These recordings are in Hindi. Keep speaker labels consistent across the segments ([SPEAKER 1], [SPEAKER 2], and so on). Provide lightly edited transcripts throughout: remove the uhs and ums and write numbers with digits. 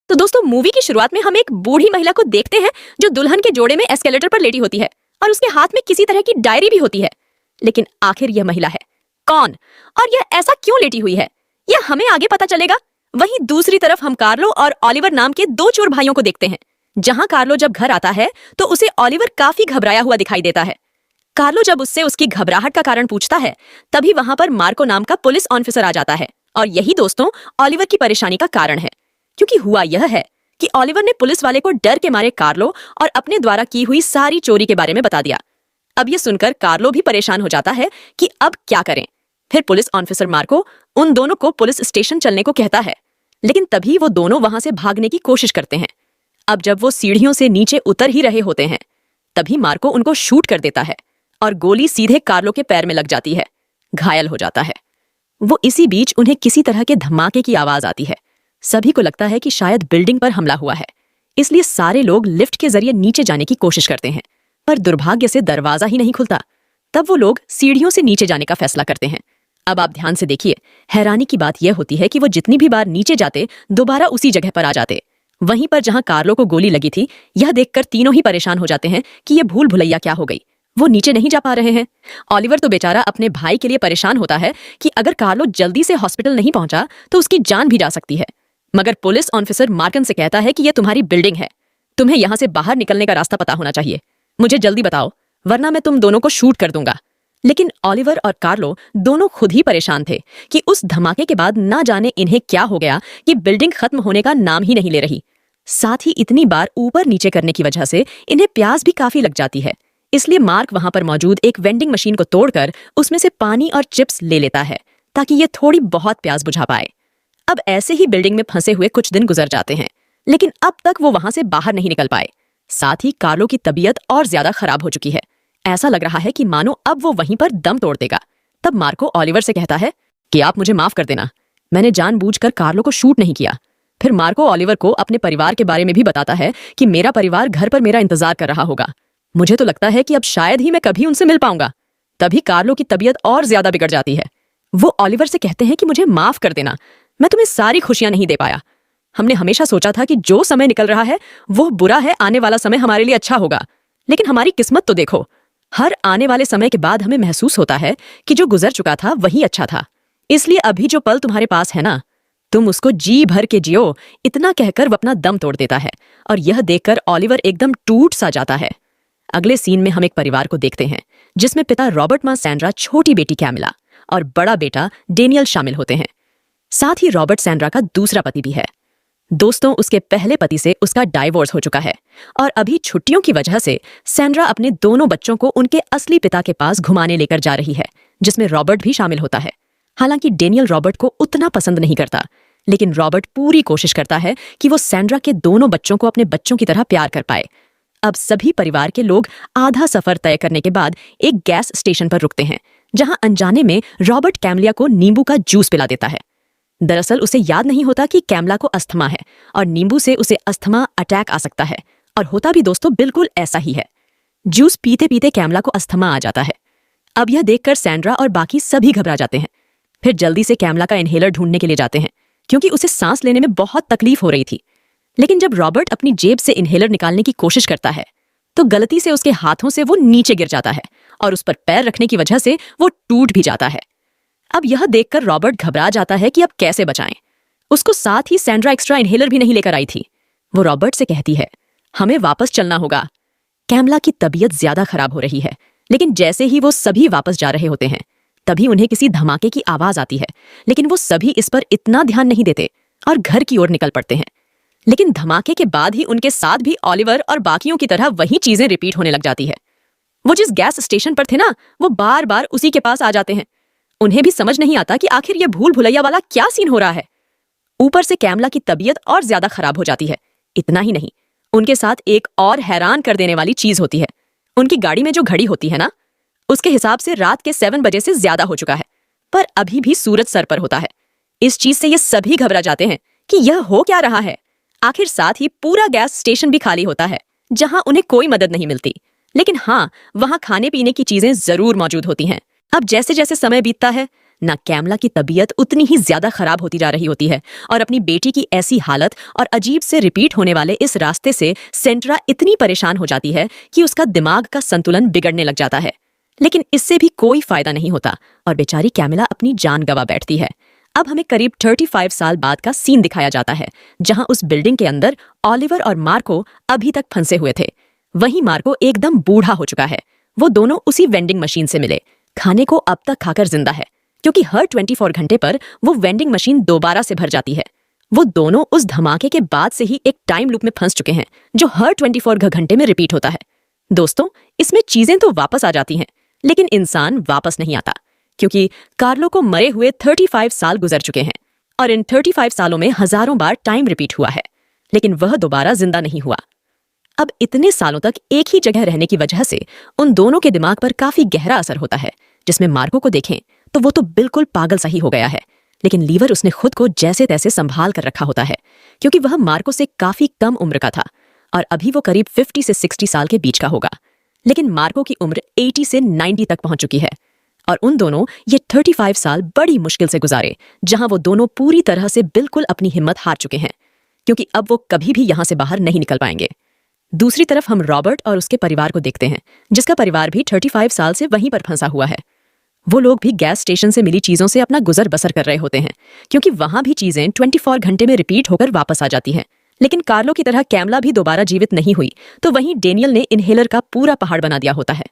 [SPEAKER 1] तो दोस्तों मूवी की शुरुआत में हम एक बूढ़ी महिला को देखते हैं जो दुल्हन के जोड़े में एस्केलेटर पर लेटी होती है और उसके हाथ में किसी तरह की डायरी भी होती है। लेकिन आखिर यह महिला है कौन और यह ऐसा क्यों लेटी हुई है, यह हमें आगे पता चलेगा। वहीं दूसरी तरफ हम कार्लो और ओलिवर नाम के दो चोर भाइयों को देखते हैं। जहां कार्लो जब घर आता है तो उसे ओलिवर काफी घबराया हुआ दिखाई देता है। कार्लो जब उससे उसकी घबराहट का कारण पूछता है तभी वहां पर मार्को नाम का पुलिस ऑफिसर आ जाता है और यही दोस्तों ओलिवर की परेशानी का कारण है। क्योंकि हुआ यह है कि ओलिवर ने पुलिस वाले को डर के मारे कार्लो और अपने द्वारा की हुई सारी चोरी के बारे में बता दिया। अब यह सुनकर कार्लो भी परेशान हो जाता है कि अब क्या करें। फिर पुलिस ऑफिसर मार्को उन दोनों को पुलिस स्टेशन चलने को कहता है, लेकिन तभी वो दोनों वहां से भागने की कोशिश करते हैं। अब जब वो सीढ़ियों से नीचे उतर ही रहे होते हैं तभी मार्को उनको शूट कर देता है और गोली सीधे कार्लो के पैर में लग जाती है। घायल हो जाता है वो। इसी बीच उन्हें किसी तरह के धमाके की आवाज आती है। सभी को लगता है कि शायद बिल्डिंग पर हमला हुआ है, इसलिए सारे लोग लिफ्ट के जरिए नीचे जाने की कोशिश करते हैं, पर दुर्भाग्य से दरवाजा ही नहीं खुलता। तब वो लोग सीढ़ियों से नीचे जाने का फैसला करते हैं। अब आप ध्यान से देखिए, हैरानी की बात यह होती है कि वो जितनी भी बार नीचे जाते दोबारा उसी जगह पर आ जाते, वहीं पर जहां कार्लो को गोली लगी थी। यह देखकर तीनों ही परेशान हो जाते हैं कि यह भूल भुलैया क्या हो गई, वो नीचे नहीं जा पा रहे हैं। ओलिवर तो बेचारा अपने भाई के लिए परेशान होता है कि अगर कार्लो जल्दी से हॉस्पिटल नहीं पहुंचा तो उसकी जान भी जा सकती है। मगर पुलिस ऑफिसर मार्कन से कहता है कि यह तुम्हारी बिल्डिंग है, तुम्हें यहां से बाहर निकलने का रास्ता पता होना चाहिए। मुझे जल्दी बताओ वरना मैं तुम दोनों को शूट कर दूंगा। लेकिन ओलिवर और कार्लो दोनों खुद ही परेशान थे कि उस धमाके के बाद ना जाने इन्हें क्या हो गया कि बिल्डिंग खत्म होने का नाम ही नहीं ले रही। साथ ही इतनी बार ऊपर नीचे करने की वजह से इन्हें प्यास भी काफी लग जाती है। इसलिए मार्क वहां पर मौजूद एक वेंडिंग मशीन को तोड़कर उसमें से पानी और चिप्स ले लेता है ताकि ये थोड़ी बहुत प्यास बुझा पाए। अब ऐसे ही बिल्डिंग में फंसे हुए कुछ दिन गुजर जाते हैं, लेकिन अब तक वो वहां से बाहर नहीं निकल पाए। साथ ही कार्लो की तबीयत और ज्यादा खराब हो चुकी है। ऐसा लग रहा है कि मानो अब वो वहीं पर दम तोड़ देगा। तब मार्को ओलिवर से कहता है कि आप मुझे माफ कर देना, मैंने जानबूझकर कार्लो को शूट नहीं किया। फिर मार्को ओलिवर को अपने परिवार के बारे में भी बताता है कि मेरा परिवार घर पर मेरा इंतजार कर रहा होगा। मुझे तो लगता है कि अब शायद ही मैं कभी उनसे मिल पाऊंगा। तभी कार्लो की तबीयत और ज्यादा बिगड़ जाती है। वो ओलिवर से कहते हैं कि मुझे माफ कर देना, मैं तुम्हें सारी खुशियां नहीं दे पाया। हमने हमेशा सोचा था कि जो समय निकल रहा है वो बुरा है, आने वाला समय हमारे लिए अच्छा होगा। लेकिन हमारी किस्मत तो देखो, हर आने वाले समय के बाद हमें महसूस होता है कि जो गुजर चुका था वही अच्छा था। इसलिए अभी जो पल तुम्हारे पास है ना, तुम उसको जी भर के जियो। इतना कहकर वो अपना दम तोड़ देता है और यह देखकर ओलिवर एकदम टूट सा जाता है। अगले सीन में हम एक परिवार को देखते हैं जिसमें पिता रॉबर्ट, मां सैंड्रा, छोटी बेटी कैमिला और बड़ा बेटा डेनियल शामिल होते हैं। साथ ही रॉबर्ट सैंड्रा का दूसरा पति भी है। दोस्तों, उसके पहले पति से उसका डाइवोर्स हो चुका है और अभी छुट्टियों की वजह से सैंड्रा अपने दोनों बच्चों को उनके असली पिता के पास घुमाने लेकर जा रही है, जिसमें रॉबर्ट भी शामिल होता है। हालांकि डेनियल रॉबर्ट को उतना पसंद नहीं करता, लेकिन रॉबर्ट पूरी कोशिश करता है कि वो सैंड्रा के दोनों बच्चों को अपने बच्चों की तरह प्यार कर पाए। अब सभी परिवार के लोग आधा सफर तय करने के बाद एक गैस स्टेशन पर रुकते हैं, जहां अनजाने में रॉबर्ट कैमलिया को नींबू का जूस पिला देता है। दरअसल उसे याद नहीं होता कि कैमला को अस्थमा है और नींबू से उसे अस्थमा अटैक आ सकता है, और होता भी दोस्तों बिल्कुल ऐसा ही है। जूस पीते पीते कैमला को अस्थमा आ जाता है। अब यह देखकर सैंड्रा और बाकी सभी घबरा जाते हैं। फिर जल्दी से कैमला का इनहेलर ढूंढने के लिए जाते हैं, क्योंकि उसे सांस लेने में बहुत तकलीफ हो रही थी। लेकिन जब रॉबर्ट अपनी जेब से इनहेलर निकालने की कोशिश करता है तो गलती से उसके हाथों से वो नीचे गिर जाता है और उस पर पैर रखने की वजह से वो टूट भी जाता है। अब यह देखकर रॉबर्ट घबरा जाता है कि अब कैसे बचाएं। उसको साथ ही सैंड्रा एक्स्ट्रा इनहेलर भी नहीं लेकर आई थी। वो रॉबर्ट से कहती है, हमें वापस चलना होगा। कैमला की तबीयत ज्यादा खराब हो रही है, लेकिन जैसे ही वो सभी वापस जा रहे होते हैं तभी उन्हें किसी धमाके की आवाज आती है। लेकिन वो सभी इस पर इतना ध्यान नहीं देते और घर की ओर निकल पड़ते हैं। लेकिन धमाके के बाद ही उनके साथ भी ओलिवर और बाकियों की तरह वही चीजें रिपीट होने लग जाती है। वो जिस गैस स्टेशन पर थे ना, वो बार बार उसी के पास आ जाते हैं। उन्हें भी समझ नहीं आता कि आखिर ये भूल भुलैया वाला क्या सीन हो रहा है। ऊपर से कैमला की तबीयत और ज्यादा खराब हो जाती है। इतना ही नहीं, उनके साथ एक और हैरान कर देने वाली चीज होती है। उनकी गाड़ी में जो घड़ी होती है ना, उसके हिसाब से रात के 7 बजे से ज्यादा हो चुका है, पर अभी भी सूरज सर पर होता है। इस चीज से ये सभी घबरा जाते हैं कि यह हो क्या रहा है। आखिर साथ ही पूरा गैस स्टेशन भी खाली होता है, जहां उन्हें कोई मदद नहीं मिलती। लेकिन हाँ, वहां खाने पीने की चीजें जरूर मौजूद होती हैं। अब जैसे जैसे समय बीतता है ना कैमला की तबीयत उतनी ही ज्यादा खराब होती जा रही होती है और अपनी बेटी की ऐसी हालत और अजीब से रिपीट होने वाले इस रास्ते से सेंट्रा इतनी परेशान हो जाती है कि उसका दिमाग का संतुलन बिगड़ने लग जाता है। लेकिन इससे भी कोई फायदा नहीं होता और बेचारी कैमिला अपनी जान गंवा बैठती है। अब हमें करीब 35 साल बाद का सीन दिखाया जाता है, जहां उस बिल्डिंग के अंदर ऑलिवर और मार्को अभी तक फंसे हुए थे। वहीं मार्को एकदम बूढ़ा हो चुका है। वो दोनों उसी वेंडिंग मशीन से मिले, खाने को अब तक खाकर जिंदा है, क्योंकि हर 24 घंटे पर वो वेंडिंग मशीन दोबारा से भर जाती है। वो दोनों उस धमाके के बाद से ही एक टाइम लूप में फंस चुके हैं, जो हर 24 घंटे में रिपीट होता है। दोस्तों, इसमें चीजें तो वापस आ जाती हैं, लेकिन इंसान वापस नहीं आता, क्योंकि कार्लो को मरे हुए 35 साल गुजर चुके हैं और इन 35 सालों में हजारों बार टाइम रिपीट हुआ है, लेकिन वह दोबारा जिंदा नहीं हुआ। अब इतने सालों तक एक ही जगह रहने की वजह से उन दोनों के दिमाग पर काफी गहरा असर होता है, जिसमें मार्को को देखें तो वो तो बिल्कुल पागल सा ही हो गया है, लेकिन लीवर उसने खुद को जैसे तैसे संभाल कर रखा होता है, क्योंकि वह मार्को से काफी कम उम्र का था और अभी वो करीब 50 से 60 साल के बीच का होगा। लेकिन मार्को की उम्र 80 से 90 तक पहुंच चुकी है और उन दोनों ये 35 साल बड़ी मुश्किल से गुजारे, जहां वो दोनों पूरी तरह से बिल्कुल अपनी हिम्मत हार चुके हैं, क्योंकि अब वो कभी भी यहां से बाहर नहीं निकल पाएंगे। दूसरी तरफ हम रॉबर्ट और उसके परिवार को देखते हैं, जिसका परिवार भी 35 साल से वहीं पर फंसा हुआ है। वो लोग भी गैस स्टेशन से मिली चीजों से अपना गुजर बसर कर रहे होते हैं, क्योंकि वहां भी चीजें 24 घंटे में रिपीट होकर वापस आ जाती हैं। लेकिन कार्लो की तरह कैमला भी दोबारा जीवित नहीं हुई, तो वहीं डेनियल ने इनहेलर का पूरा पहाड़ बना दिया होता है,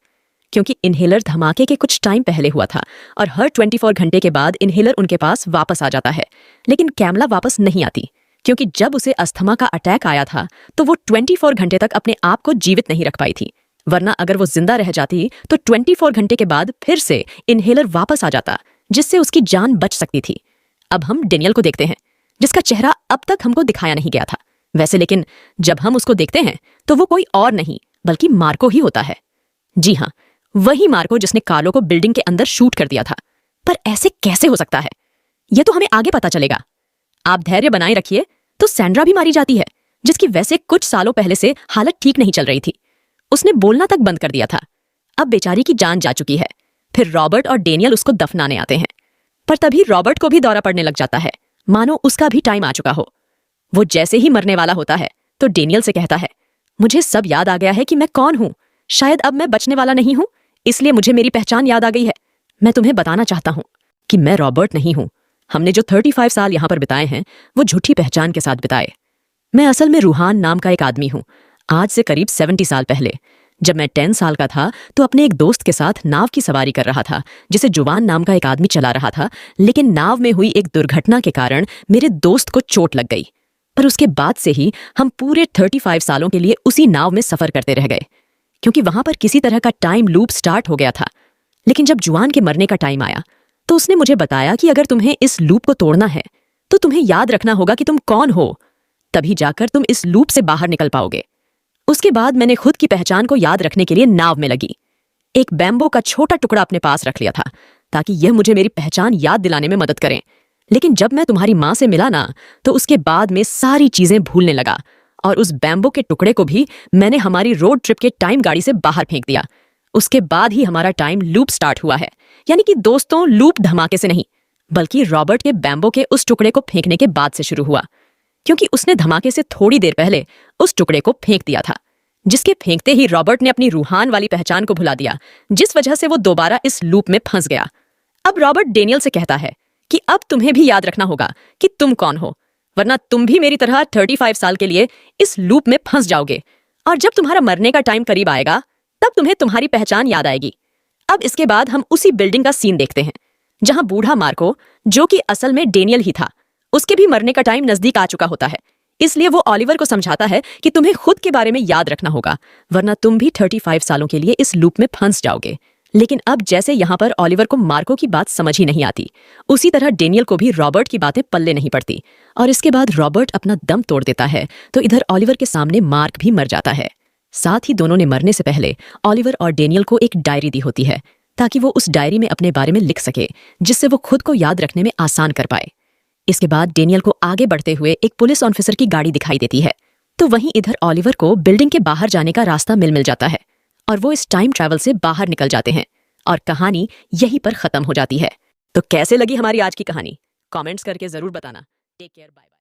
[SPEAKER 1] क्योंकि इनहेलर धमाके के कुछ टाइम पहले हुआ था और हर 24 घंटे के बाद इनहेलर उनके पास वापस आ जाता है। लेकिन कैमला वापस नहीं आती, क्योंकि जब उसे अस्थमा का अटैक आया था तो वो 24 घंटे तक अपने आप को जीवित नहीं रख पाई थी, वरना अगर वो जिंदा रह जाती तो 24 घंटे के बाद फिर से इनहेलर वापस आ जाता, जिससे उसकी जान बच सकती थी। अब हम डेनियल को देखते हैं, जिसका चेहरा अब तक हमको दिखाया नहीं गया था वैसे, लेकिन जब हम उसको देखते हैं तो वो कोई और नहीं बल्कि मार्को ही होता है। जी हाँ, वही मार्को जिसने कार्लो को बिल्डिंग के अंदर शूट कर दिया था। पर ऐसे कैसे हो सकता है, यह तो हमें आगे पता चलेगा। आप धैर्य बनाए रखिए। तो सैंड्रा भी मारी जाती है, जिसकी वैसे कुछ सालों पहले से हालत ठीक नहीं चल रही थी। उसने बोलना तक बंद कर दिया था। अब बेचारी की जान जा चुकी है। फिर रॉबर्ट और डेनियल उसको दफनाने आते हैं, पर तभी रॉबर्ट को भी दौरा पड़ने लग जाता है, मानो उसका भी टाइम आ चुका हो। वो जैसे ही मरने वाला होता है तो डेनियल से कहता है, मुझे सब याद आ गया है कि मैं कौन हूं। शायद अब मैं बचने वाला नहीं हूं, इसलिए मुझे मेरी पहचान याद आ गई है। मैं तुम्हें बताना चाहता हूं कि मैं रॉबर्ट नहीं हूं। हमने जो 35 साल यहां पर बिताए हैं वो झूठी पहचान के साथ बिताए। मैं असल में रूहान नाम का एक आदमी हूं। आज से करीब 70 साल पहले जब मैं 10 साल का था तो अपने एक दोस्त के साथ नाव की सवारी कर रहा था, जिसे जुवान नाम का एक आदमी चला रहा था। लेकिन नाव में हुई एक दुर्घटना के कारण मेरे दोस्त को चोट लग गई। पर उसके बाद से ही हम पूरे 35 सालों के लिए उसी नाव में सफर करते रह गए, क्योंकि वहां पर किसी तरह का टाइम लूप स्टार्ट हो गया था। लेकिन जब जुआन के मरने का टाइम आया तो उसने मुझे बताया कि अगर तुम्हें इस लूप को तोड़ना है तो तुम्हें याद रखना होगा कि तुम कौन हो, तभी जाकर तुम इस लूप से बाहर निकल पाओगे। उसके बाद मैंने खुद की पहचान को याद रखने के लिए नाव में लगी। एक बैम्बो का छोटा टुकड़ा अपने पास रख लिया था ताकि यह मुझे मेरी पहचान याद दिलाने में मदद करें। लेकिन जब मैं तुम्हारी माँ से मिला ना, तो उसके बाद में सारी चीजें भूलने लगा और उस बैम्बो के टुकड़े को भी मैंने हमारी रोड ट्रिप के टाइम गाड़ी से बाहर फेंक दिया। उसके बाद ही हमारा टाइम लूप स्टार्ट हुआ है। यानी कि दोस्तों, लूप धमाके से नहीं बल्कि रॉबर्ट के बैम्बो के उस टुकड़े को फेंकने के बाद से शुरू हुआ, क्योंकि उसने धमाके से थोड़ी देर पहले उस टुकड़े को फेंक दिया था, जिसके फेंकते ही रॉबर्ट ने अपनी रूहान वाली पहचान को भुला दिया, जिस वजह से वो दोबारा इस लूप में फंस गया। अब रॉबर्ट डेनियल से कहता है कि अब तुम्हें भी याद रखना होगा कि तुम कौन हो, वरना तुम भी मेरी तरह 35 साल के लिए इस लूप में फंस जाओगे और जब तुम्हारा मरने का टाइम करीब आएगा तब तुम्हें तुम्हारी पहचान याद आएगी। अब इसके बाद हम उसी बिल्डिंग का सीन देखते हैं जहां बूढ़ा मार्को, जो कि असल में डेनियल ही था, उसके भी मरने का टाइम नजदीक आ चुका होता है। इसलिए वो ऑलिवर को समझाता है कि तुम्हें खुद के बारे में याद रखना होगा, वरना तुम भी 35 सालों के लिए इस लूप में फंस जाओगे। लेकिन अब जैसे यहाँ पर ऑलिवर को मार्को की बात समझ ही नहीं आती, उसी तरह डेनियल को भी रॉबर्ट की बातें पल्ले नहीं पड़ती और इसके बाद रॉबर्ट अपना दम तोड़ देता है तो इधर ऑलिवर के सामने मार्क भी मर जाता है। साथ ही दोनों ने मरने से पहले ऑलिवर और डेनियल को एक डायरी दी होती है ताकि वो उस डायरी में अपने बारे में लिख सके, जिससे वो खुद को याद रखने में आसान कर पाए। इसके बाद डेनियल को आगे बढ़ते हुए एक पुलिस ऑफिसर की गाड़ी दिखाई देती है, तो वहीं इधर ऑलिवर को बिल्डिंग के बाहर जाने का रास्ता मिल जाता है और वो इस टाइम ट्रैवल से बाहर निकल जाते हैं और कहानी यहीं पर खत्म हो जाती है। तो कैसे लगी हमारी आज की कहानी? कमेंट्स करके जरूर बताना। Take care, bye bye.